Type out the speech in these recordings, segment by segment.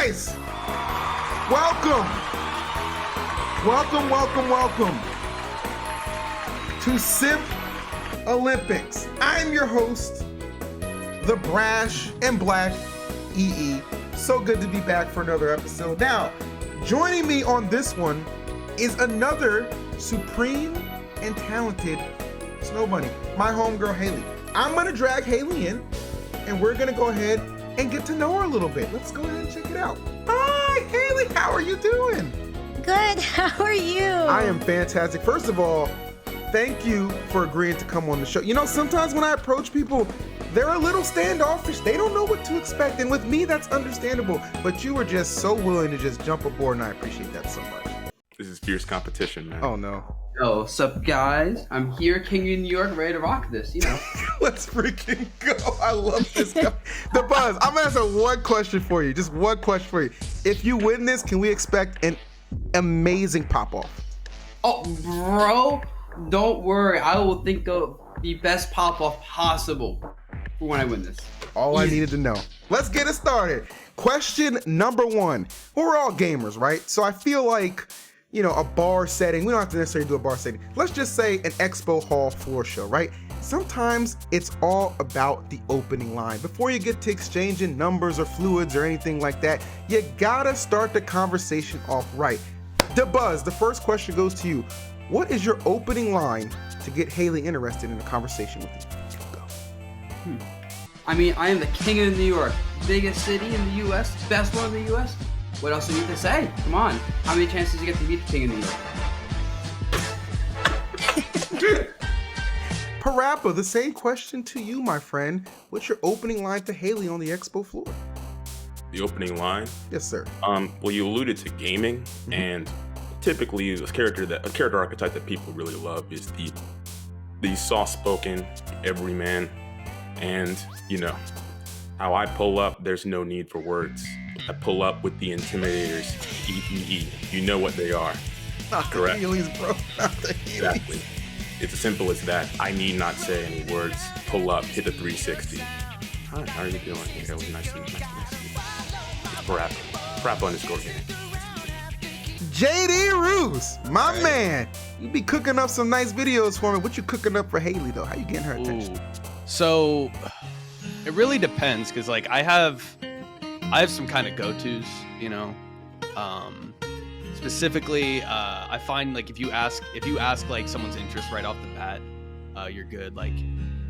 guys, welcome to Simp Olympics. I'm your host, the brash and black EE. So good to be back for another episode. Now, joining me on this one is another supreme and talented snow bunny, my homegirl Haley. I'm gonna drag Haley in, and we're gonna go ahead and get to know her a little bit. Let's go ahead and check it out. Hi, Haley, how are you doing? Good, how are you? I am fantastic. First of all, thank you for agreeing to come on the show. You know, sometimes when I approach people, they're a little standoffish. They don't know what to expect, and with me, that's understandable. But you were just so willing to just jump aboard, and I appreciate that so much. This is fierce competition, man. Oh, no. Yo, what's up, guys? I'm here, King of New York, ready to rock this, you know. Let's freaking go. I love this guy. Dabuz, I'm gonna answer one question for you. Just one question for you. If you win this, can we expect an amazing pop-off? Oh, bro, don't worry. I will think of the best pop-off possible for when I win this. All I needed to know. Let's get it started. Question number one. We're all gamers, right? So I feel like, you know, a bar setting, we don't have to necessarily do a bar setting. Let's just say an expo hall floor show, right? Sometimes it's all about the opening line. Before you get to exchanging numbers or fluids or anything like that, you gotta start the conversation off right. Dabuz, the first question goes to you. What is your opening line to get Haley interested in a conversation with you? Go. I mean, I am the King of New York, biggest city in the U.S., best one in the U.S. What else do you need to say? Come on. How many chances you get to meet the King of New York? Parappa, the same question to you, my friend. What's your opening line to Haley on the expo floor? The opening line? Yes, sir. Well, you alluded to gaming, and typically a character archetype that people really love is the soft-spoken everyman. And, you know, how I pull up, there's no need for words. I pull up with the intimidators, EEE. You know what they are. Not correct. The Heelys, bro. Not the Heelys. Exactly. It's as simple as that. I need not say any words. Pull up, hit the 360. Hi, how are you doing? Yeah, nice to meet you. It's Parappa underscore game. JD Roos, my man. You be cooking up some nice videos for me. What you cooking up for Haley, though? How you getting her attention? Ooh. So it really depends, because like I have some kind of go-tos, you know. Specifically, I find like if you ask like someone's interest right off the bat, you're good. Like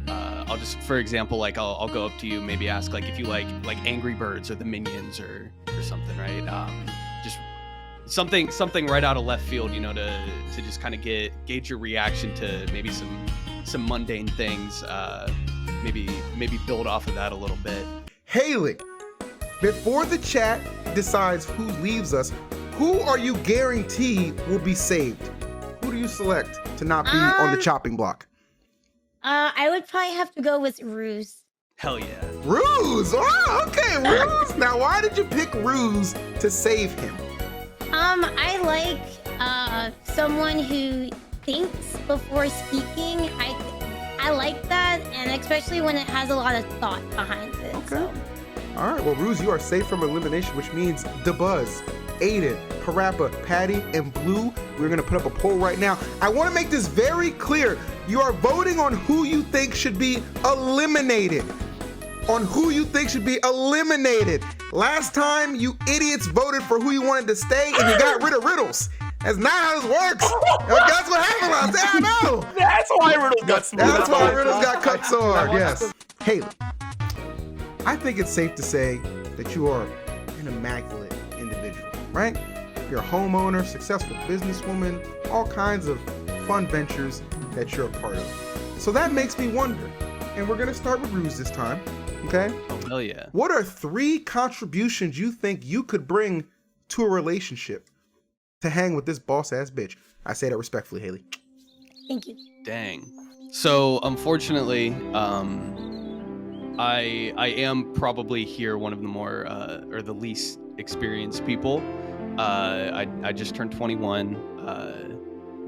I'll just, for example, like I'll go up to you, maybe ask like if you like Angry Birds or the Minions or something, right? Just something right out of left field, you know, to just kind of gauge your reaction to maybe some mundane things. Maybe build off of that a little bit. Haley, before the chat decides who leaves us, who are you guaranteed will be saved? Who do you select to not be on the chopping block? I would probably have to go with Ruse. Hell yeah. Ruse! Oh, okay, Ruse. Now, why did you pick Ruse to save him? I like someone who thinks before speaking. I like that, and especially when it has a lot of thought behind it. Okay. So. All right, well, Ruse, you are safe from elimination, which means Dabuz, Aiden, Parappa, Patty, and Blue, we're going to put up a poll right now. I want to make this very clear. You are voting on who you think should be eliminated. Last time, you idiots voted for who you wanted to stay, and you got rid of Riddles. That's not how this works. That's what happened last time. I know. That's why Riddles got smooth. That's why Riddles got cut so hard, yes. Haley, I think it's safe to say that you are an immaculate individual, right? You're a homeowner, successful businesswoman, all kinds of fun ventures that you're a part of. So that makes me wonder, and we're gonna start with Ruse this time, okay? Oh, hell yeah. What are 3 contributions you think you could bring to a relationship to hang with this boss-ass bitch? I say that respectfully, Haley. Thank you. Dang. So unfortunately, I am probably here one of the more or the least experienced people. I just turned 21.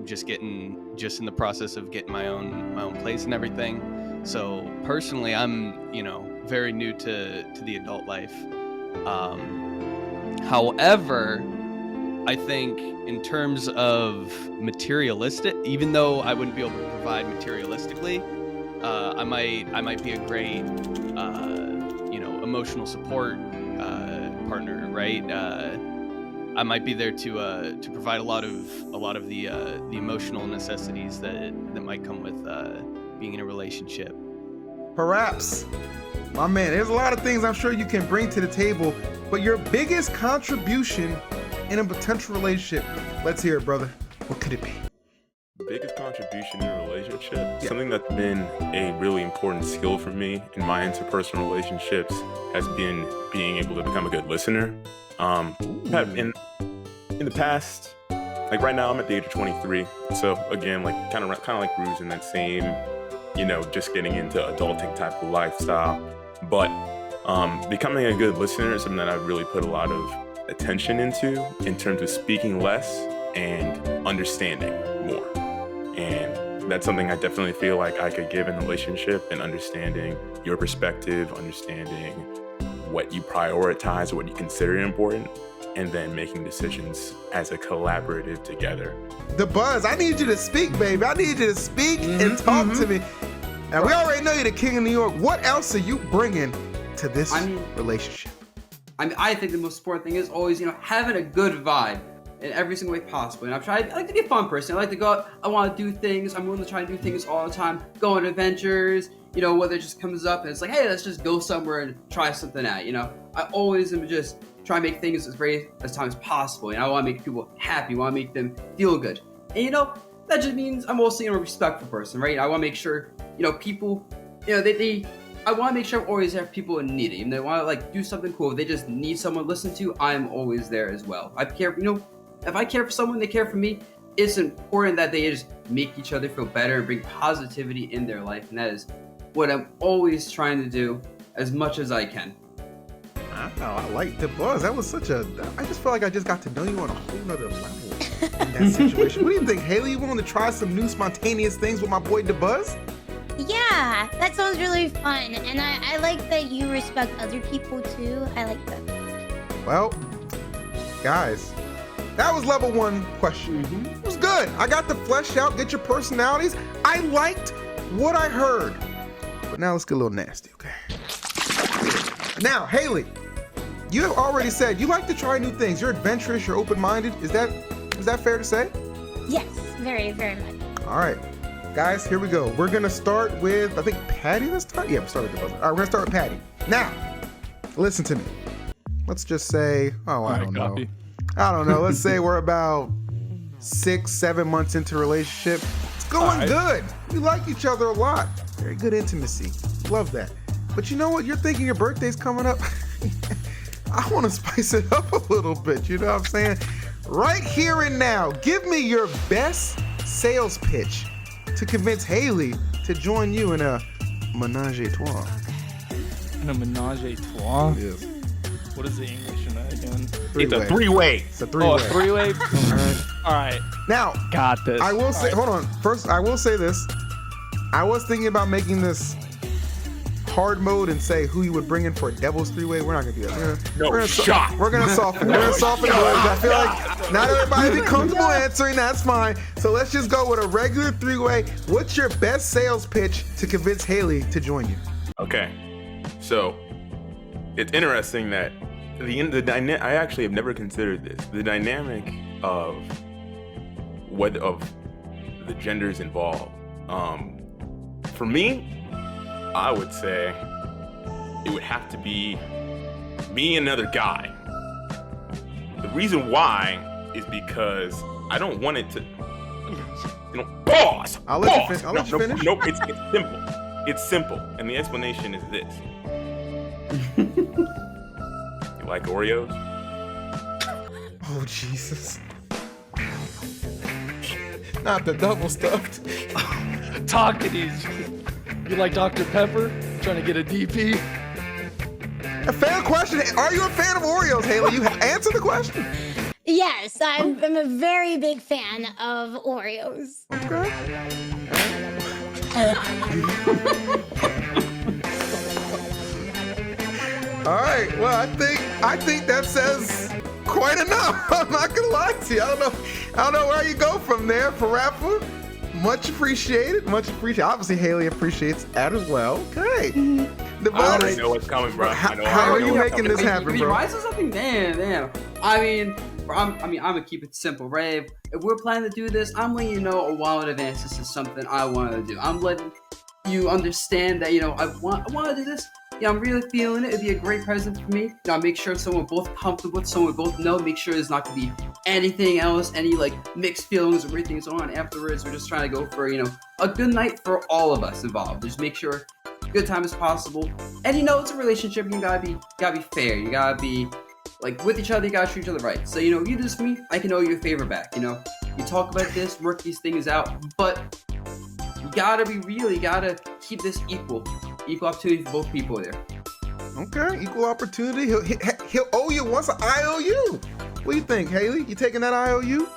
Just in the process of getting my own place and everything. So personally, I'm very new to the adult life. However, I think in terms of materialistic, even though I wouldn't be able to provide materialistically, I might be a great, emotional support partner, right? I might be there to provide a lot of the emotional necessities that might come with being in a relationship. Perhaps, my man, there's a lot of things I'm sure you can bring to the table, but your biggest contribution in a potential relationship, let's hear it, brother. What could it be? The biggest contribution in a relationship, something that's been a really important skill for me in my interpersonal relationships, has been being able to become a good listener. In the past, like right now, I'm at the age of 23, so again, like kind of like Bruce in that same, just getting into adulting type of lifestyle. But becoming a good listener is something that I've really put a lot of attention into in terms of speaking less and understanding more. And that's something I definitely feel like I could give in a relationship, and understanding your perspective, understanding what you prioritize, what you consider important, and then making decisions as a collaborative together. Dabuz, I need you to speak, baby. I need you to speak and talk to me. Now, we already know you're the king of New York. What else are you bringing to this relationship? I think the most important thing is always, having a good vibe in every single way possible. And I like to be a fun person. I like to go out. I want to do things. I'm willing to try to do things all the time. Go on adventures. Whether it just comes up and it's like, hey, let's just go somewhere and try something out. I always am just try to make things as great as time as possible. I want to make people happy. I want to make them feel good. And that just means I'm also a respectful person, right? I want to make sure people, I want to make sure I always have people in need. If they want to do something cool, if they just need someone to listen to, I'm always there as well. I care, if I care for someone, they care for me. It's important that they just make each other feel better and bring positivity in their life. And that is what I'm always trying to do as much as I can. I like the buzz. That was I just feel like I just got to know you on a whole nother level in that situation. What do you think, Haley? You willing to try some new spontaneous things with my boy Dabuz? Yeah, that sounds really fun. And I like that you respect other people too. I like that. Well, guys, that was level 1 question. It was good. I got to flesh out, get your personalities. I liked what I heard. But now let's get a little nasty, okay? Now, Haley, you have already said you like to try new things. You're adventurous, you're open-minded. Is that fair to say? Yes, very, very much. All right, guys, here we go. We're gonna start with, I think, Patty this time? Yeah, we'll start with the buzzer. All right, we're gonna start with Patty. Now, listen to me. Let's just say, I don't know. Let's say we're about 6-7 months into a relationship. It's going good. We like each other a lot. Very good intimacy. Love that. But you know what? You're thinking your birthday's coming up. I want to spice it up a little bit. You know what I'm saying? Right here and now, give me your best sales pitch to convince Haley to join you in a menage a trois. In a menage a trois? Yes. What is the English in that again? It's a three-way. It's a three-way. Oh, a three-way? All right. Now, got this. I will say, hold on. First, I will say this. I was thinking about making this hard mode and say who you would bring in for a devil's three-way. We're not gonna do that. We're gonna soften. We're gonna soften the words. I feel like not everybody be comfortable answering. That's fine. So let's just go with a regular three-way. What's your best sales pitch to convince Haley to join you? Okay, so it's interesting that I actually have never considered this. The dynamic of the genders involved. For me, I would say it would have to be me and another guy. The reason why is because I don't want it to, pause. I'll let you finish. Nope, it's simple. It's simple, and the explanation is this. You like Oreos? Oh, Jesus. Not the double stuffed. Talk to these. You like Dr. Pepper? Trying to get a DP? A fair question. Are you a fan of Oreos, Haley? You answer the question. Yes, I'm a very big fan of Oreos. Okay. All right. Well, I think that says quite enough. I'm not gonna lie to you. I don't know where you go from there, Parappa. Much appreciated. Much appreciated. Obviously, Haley appreciates that as well. Okay. I already know what's coming, bro. How are you making this happen, bro? Why is there something? Damn. I mean, I'm gonna keep it simple, right? If we're planning to do this, I'm letting you know a while in advance. This is something I want to do. I'm letting you understand that I want to do this. Yeah, I'm really feeling it. It'd be a great present for me. Make sure it's someone we're both comfortable with, someone we both know. Make sure there's not gonna be anything else, any mixed feelings or weird things on afterwards. We're just trying to go for a good night for all of us involved. Just make sure good time as possible. And it's a relationship. You gotta be fair. You gotta be with each other. You gotta treat each other right. So you do this for me, I can owe you a favor back. You talk about this, work these things out, but you gotta be real. You gotta keep this equal opportunity for both people there. Okay, equal opportunity. He'll owe you once an IOU. What do you think, Haley? You taking that IOU?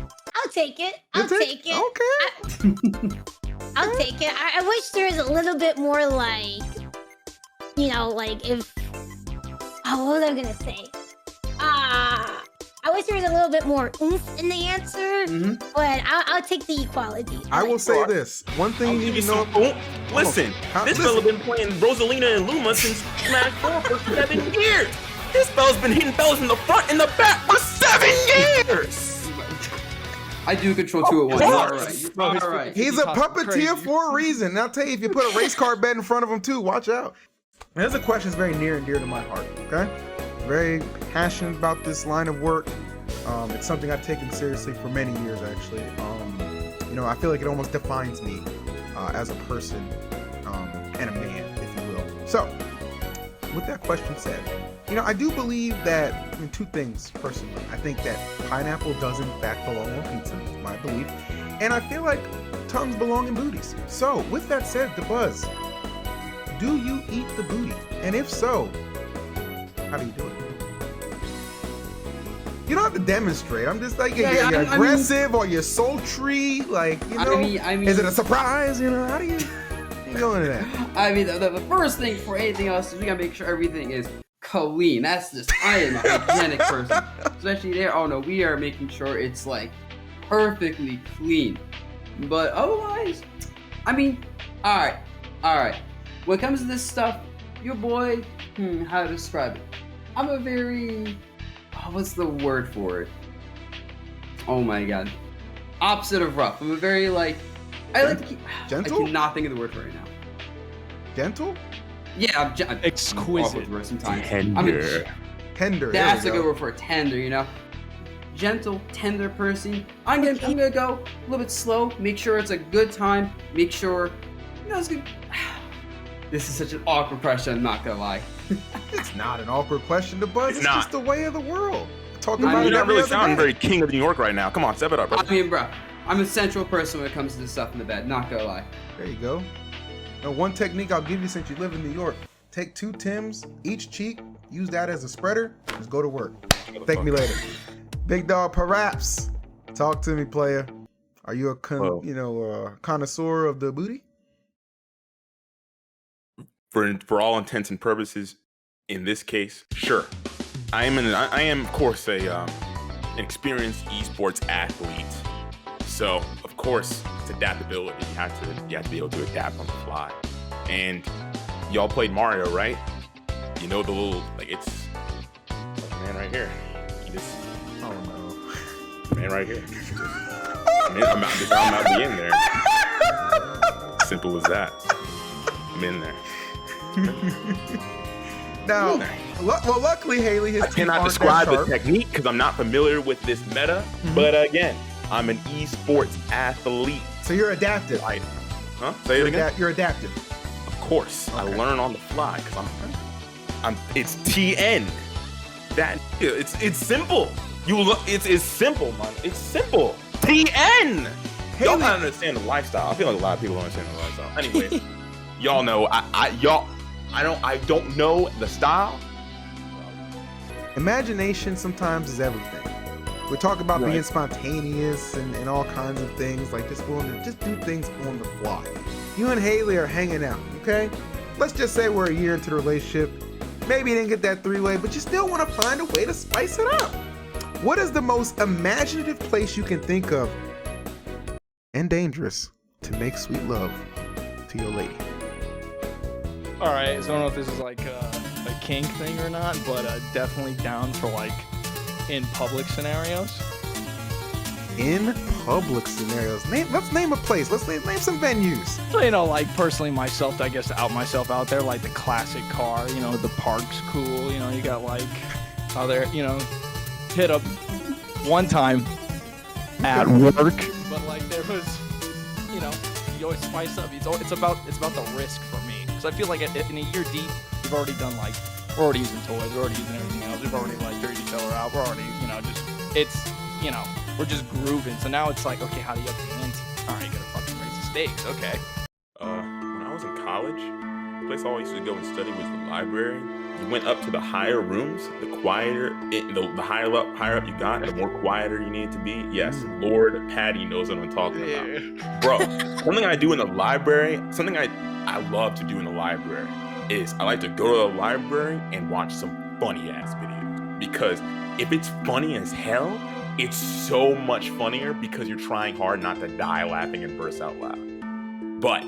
I'll take it. I'll take it. Okay. I'll take it. I wish there was a little bit more if... Oh, what was I gonna say? I wish there was a little bit more oomph in the answer, but I'll take the equality. I will say this. One thing I'll you give you know... Listen, this fella been playing Rosalina and Luma since Smash 4 for 7 years. This fella's been hitting fellas in the front and the back for 7 years. I do control 2 at once. All right. He's a puppeteer for a reason. And I'll tell you, if you put a race car bed in front of him too, watch out. There's a question that's very near and dear to my heart, okay? Very passionate about this line of work. It's something I've taken seriously for many years, actually. I feel like it almost defines me as a person and a man, if you will. So, with that question said, I do believe that, two things, personally. I think that pineapple does in fact belong on pizza, my belief. And I feel like tongues belong in booties. So, with that said, Dabuz, do you eat the booty? And if so, how do you do it? You don't have to demonstrate. I'm just like, you're aggressive or you're sultry. Is it a surprise? How do you go into that? I mean, the first thing for anything else is we gotta make sure everything is clean. That's just, I am a hygienic person. Especially there, oh no, we are making sure it's perfectly clean. But otherwise, alright. When it comes to this stuff, your boy, how to describe it? I'm a very, what's the word for it? Oh my god. Opposite of rough. I'm a very I like to keep, gentle? I cannot think of the word for it right now. Gentle? Yeah, I'm exquisite. Sometimes. Tender. Tender. That's a good word for it. Tender, gentle, tender person. I'm gonna go a little bit slow. Make sure it's a good time. Make sure, it's good. This is such an awkward question. I'm not gonna lie. It's not an awkward question to buzz. It's not. just the way of the world. Talk You're about it not every really other sounding day. very king of New York right now. Come on, step it up, bro. Bro, I'm a central person when it comes to this stuff in the bed. Not gonna lie. There you go. Now, one technique I'll give you since you live in New York. Take 2 Tims, each cheek, use that as a spreader, just go to work. Thank me later. Big dog Paraps, talk to me, player. Are you a connoisseur of the booty? For all intents and purposes, in this case, sure. I am of course an experienced esports athlete. So of course it's adaptability. You have to be able to adapt on the fly. And y'all played Mario, right? You know the little it's man right here. Oh no. Man right here. I'm out to be in there. Simple as that. I'm in there. Now, luckily, Haley, his I cannot describe the technique because I'm not familiar with this meta. But again, I'm an esports athlete. So you're adaptive. Say it again. You're adaptive. Of course, Okay. I learn on the fly because it's TN. That it's simple. It's simple, man. It's simple. TN. Y'all don't understand the lifestyle. I feel like a lot of people don't understand the lifestyle. Anyway, y'all know I don't know the style. Imagination sometimes is everything. We talk about being spontaneous and all kinds of things, just willing to just do things on the fly. You and Haley are hanging out, okay? Let's just say we're a year into the relationship. Maybe you didn't get that three-way, but you still want to find a way to spice it up. What is the most imaginative place you can think of and dangerous to make sweet love to your lady? All right, so I don't know if this is like a kink thing or not, but definitely down for like in public scenarios. In public scenarios. Let's name a place. Let's name some venues. So, you know, like personally myself, I guess to out myself out there, like the classic car, you know, the park's cool, you know, you got like other, you know, hit up one time at work, but like there was, you know, you always spice up. It's about the risk for me, because I feel like in a year deep, we've already done like, we're already using toys, we're already using everything else, we've already like dirtied each other out, we're already, you know, just, it's, you know, we're just grooving. So now it's like, okay, how do you up the ante? All right, you gotta fucking raise the stakes, okay. When I was in college, the place I always used to go and study was the library. You went up to the higher rooms, the quieter, the higher up you got, the more quieter you needed to be. Yes, Lord Patty knows what I'm talking about. Bro, something I do in the library, something I love to do in the library is I like to go to the library and watch some funny ass videos. Because if it's funny as hell, it's so much funnier because you're trying hard not to die laughing and burst out loud. But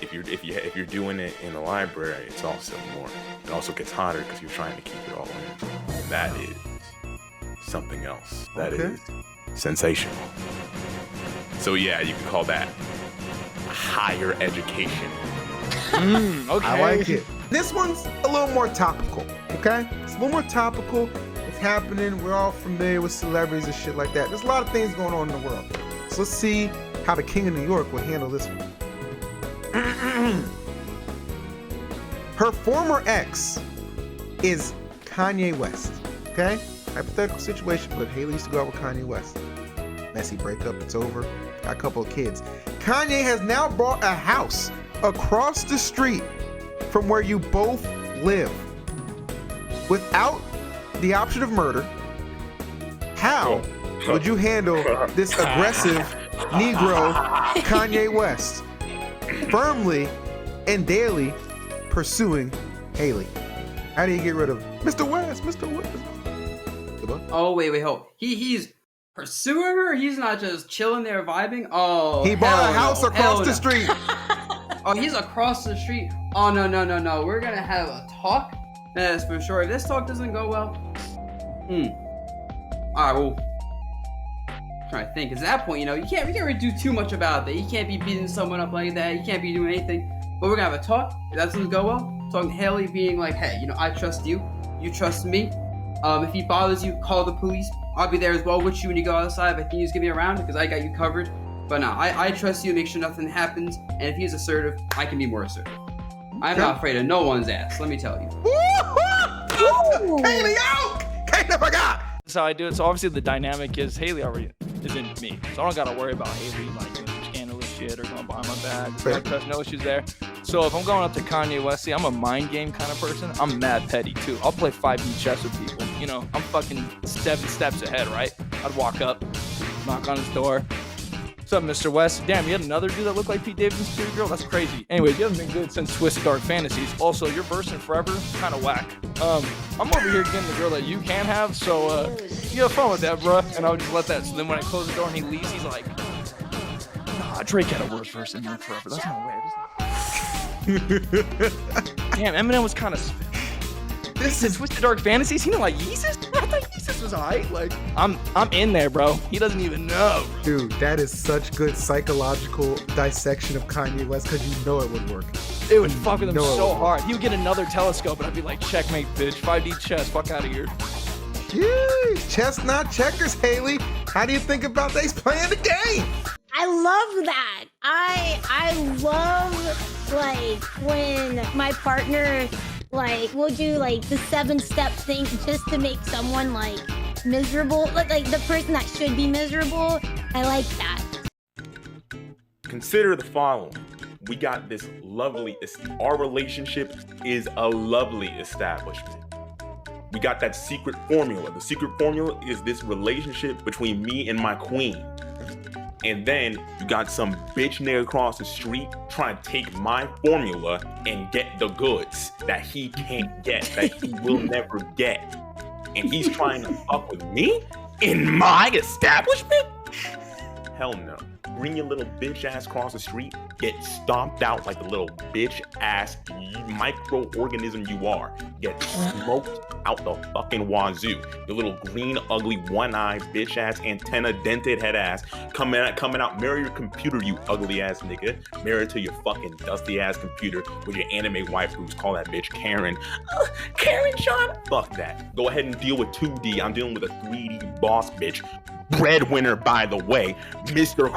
if you're doing it in the library, it's also more. It also gets hotter because you're trying to keep it all in. And that is something else. That is sensational. So yeah, you can call that higher education. Okay. I like it. This one's a little more topical, okay? It's a little more topical. It's happening. We're all familiar with celebrities and shit like that. There's a lot of things going on in the world. So let's see how the King of New York will handle this one. Her former ex is Kanye West, okay? Hypothetical situation, but Haley used to go out with Kanye West. Messy breakup, it's over. Got a couple of kids. Kanye has now bought a house across the street from where you both live without the option of murder. How would you handle this aggressive Negro Kanye West firmly and daily pursuing Haley? How do you get rid of Mr. West? Mr. West? Oh, wait, hold. He's pursuing her? He's not just chilling there vibing? Oh, he bought a no. house across the street. Oh, he's across the street. Oh, no. We're gonna have a talk. That's for sure. If this talk doesn't go well, alright, well, I'm trying to think. Because at that point, you know, you can't really do too much about that. You can't be beating someone up like that. You can't be doing anything. But we're gonna have a talk. If that doesn't go well, talking to Haley, being like, hey, you know, I trust you. You trust me. If he bothers you, call the police. I'll be there as well with you when you go outside. But can you just give me a round? Because I got you covered. But no, I trust you. Make sure nothing happens. And if he's assertive, I can be more assertive. I'm not afraid of no one's ass. Let me tell you. Haley out! Can't never got. That's how I do it. So obviously the dynamic is Haley already is in me, so I don't gotta worry about Haley like doing scandalous shit or going behind my back. There's no issues there. So if I'm going up to Kanye West, see, I'm a mind game kind of person. I'm mad petty too. I'll play 5D chess with people. You know, I'm fucking 7 steps ahead, right? I'd walk up, knock on his door. What's up, Mr. West? Damn, you had another dude that looked like Pete Davidson's security girl? That's crazy. Anyways, you haven't been good since Twisted Dark Fantasies. Also, your verse in Forever, kind of whack. I'm over here getting the girl that you can have, so you have fun with that, bruh. And I would just let that. So then when I close the door and he leaves, he's like, nah, Drake had a worse verse than you in Forever. That's no way. Damn, Eminem was kind of... This is Twisted Dark Fantasies. He didn't like Yeezus? I thought Yeezus was alright. Like, I'm in there, bro. He doesn't even know. Dude, that is such good psychological dissection of Kanye West because you know it would work. It would fuck with him so hard. He would get another telescope and I'd be like, checkmate, bitch. 5D chess. Fuck out of here. Jeez, chess not checkers, Haley. How do you think about they playing the game? I love that. I love like when my partner like will do like the 7-step thing just to make someone like miserable, like the person that should be miserable. I like that. Consider the following. We got this lovely, our relationship is a lovely establishment. We got that secret formula. The secret formula is this relationship between me and my queen. And then you got some bitch nigga across the street trying to take my formula and get the goods that he can't get, that he will never get. And he's trying to fuck with me in my establishment? Hell no. Bring your little bitch ass across the street, get stomped out like the little bitch ass microorganism you are. Get smoked out the fucking wazoo. Your little green, ugly, one-eyed bitch ass antenna dented head ass coming out. Mirror your computer, you ugly ass nigga. Mirror to your fucking dusty ass computer with your anime waifus. Call that bitch Karen. Karen, Sean. Fuck that. Go ahead and deal with 2D. I'm dealing with a 3D boss bitch. Breadwinner, by the way, Mr.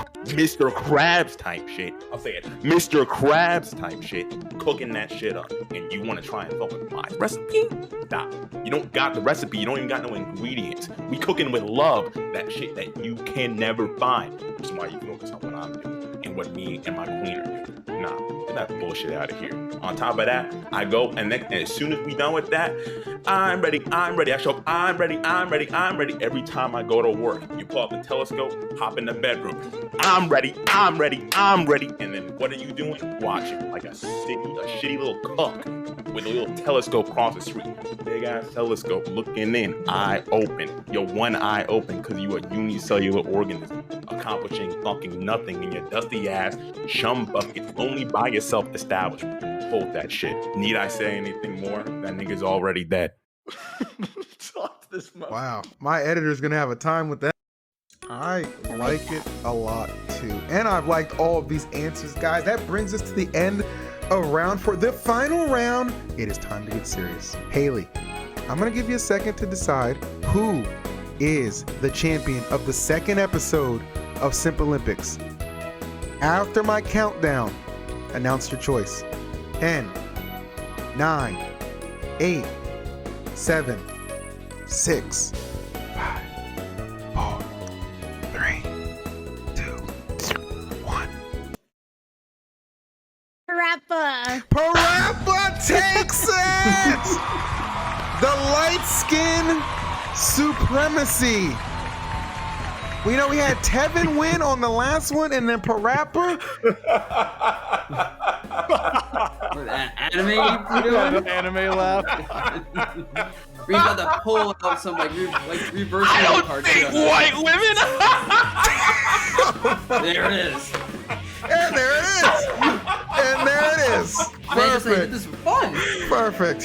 Krabs type shit. I'll say it, Mr. Krabs type shit, cooking that shit up. And you want to try and fuck with my recipe? Nah, you don't got the recipe. You don't even got no ingredients. We cooking with love, that shit that you can never find. Which is why you focus on what I'm doing and what me and my queen are doing. Nah, get that bullshit out of here. On top of that, I go and as soon as we done with that, I'm ready. I show up, I'm ready. Every time I go to work, you pull out the telescope, hop in the bedroom. I'm ready. And then what are you doing? Watching like a shitty little cook with a little telescope across the street. Big ass telescope looking in, eye open. Your one eye open because you a unicellular organism accomplishing fucking nothing in your dusty ass chum bucket only by yourself establishment. Hold that shit. Need I say anything more? That nigga's already dead. Wow, my editor's gonna have a time with that. I like it a lot too, and I've liked all of these answers, guys. That brings us to the end of round 4. The final round. It is time to get serious. Haley, I'm gonna give you a second to decide who is the champion of the second episode of Simp Olympics. After my countdown, announce your choice. 10, 9, 8, 7, 6, 5, 4, 3, 2, 1. Parappa takes it! The light skin supremacy. We know we had Tevin win on the last one, and then Parappa. Anime you doing? Anime laugh. We got to pull out some reverse. I don't think white women. There it is. And there it is. And there it is. Man, just like, Perfect. this is fun. Perfect.